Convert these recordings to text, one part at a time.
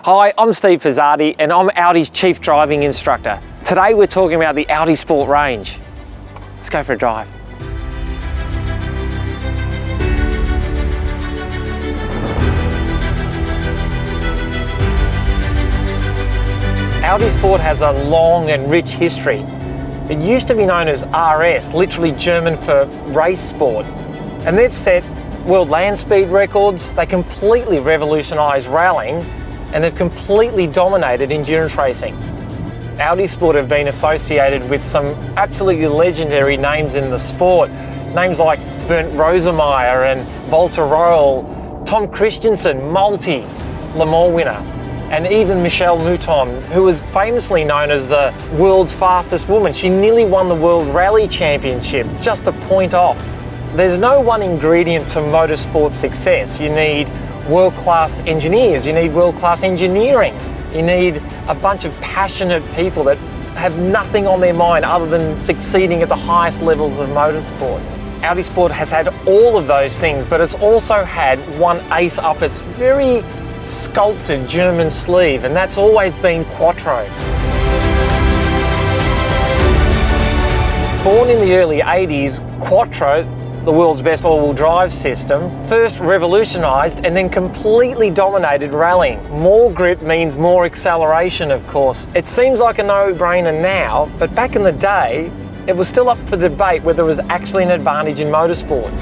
Hi, I'm Steve Pizzardi and I'm Audi's Chief Driving Instructor. Today we're talking about the Audi Sport range. Let's go for a drive. Audi Sport has a long and rich history. It used to be known as RS, literally German for race sport. And they've set world land speed records, they completely revolutionised rallying, and they've completely dominated endurance racing. Audi Sport have been associated with some absolutely legendary names in the sport. Names like Bernd Rosemeyer and Walter Röhrl, Tom Christensen, multi-Le Mans winner, and even Michelle Mouton, who was famously known as the world's fastest woman. She nearly won the World Rally Championship, just a point off. There's no one ingredient to motorsport success. You need world-class engineers, you need world-class engineering, you need a bunch of passionate people that have nothing on their mind other than succeeding at the highest levels of motorsport. Audi Sport has had all of those things, but it's also had one ace up its very sculpted German sleeve, and that's always been Quattro. Born in the early 80s, Quattro, the world's best all-wheel drive system, first revolutionised and then completely dominated rallying. More grip means more acceleration, of course. It seems like a no-brainer now, but back in the day, it was still up for debate whether it was actually an advantage in motorsport.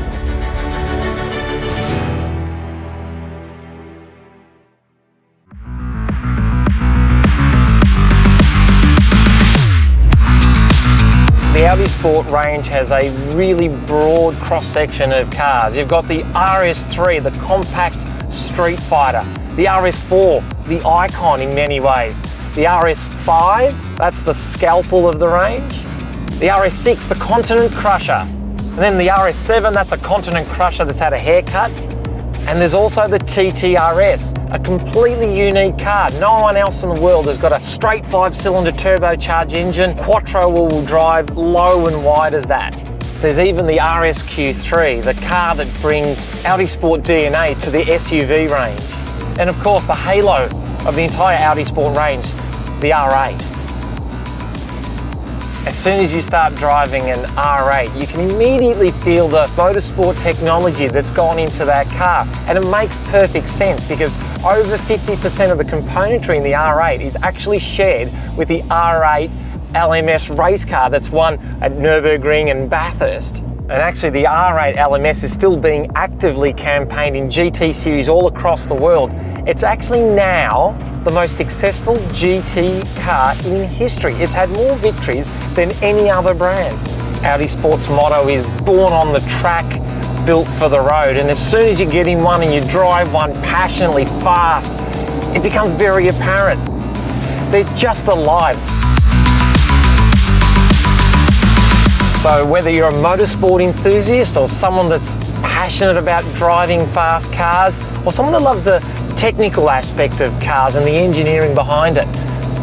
The Audi Sport range has a really broad cross-section of cars. You've got the RS3, the compact street fighter, the RS4, the icon in many ways, the RS5, that's the scalpel of the range, the RS6, the continent crusher, and then the RS7, that's a continent crusher that's had a haircut, and there's also the TTRS, a completely unique car. No one else in the world has got a straight 5-cylinder turbocharged engine, Quattro all-wheel drive, low and wide as that. There's even the RSQ3, the car that brings Audi Sport DNA to the SUV range. And of course, the halo of the entire Audi Sport range, the R8. As soon as you start driving an R8, you can immediately feel the motorsport technology that's gone into that car. And it makes perfect sense because over 50% of the componentry in the R8 is actually shared with the R8 LMS race car that's won at Nürburgring and Bathurst. And actually the R8 LMS is still being actively campaigned in GT series all across the world. It's actually now the most successful GT car in history. It's had more victories than any other brand. Audi Sport's motto is born on the track, built for the road. And as soon as you get in one and you drive one passionately fast, it becomes very apparent. They're just alive. So whether you're a motorsport enthusiast or someone that's passionate about driving fast cars, or someone that loves the technical aspect of cars and the engineering behind it,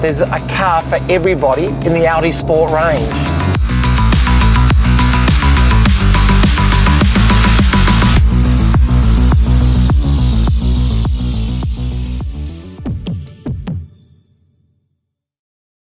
there's a car for everybody in the Audi Sport range.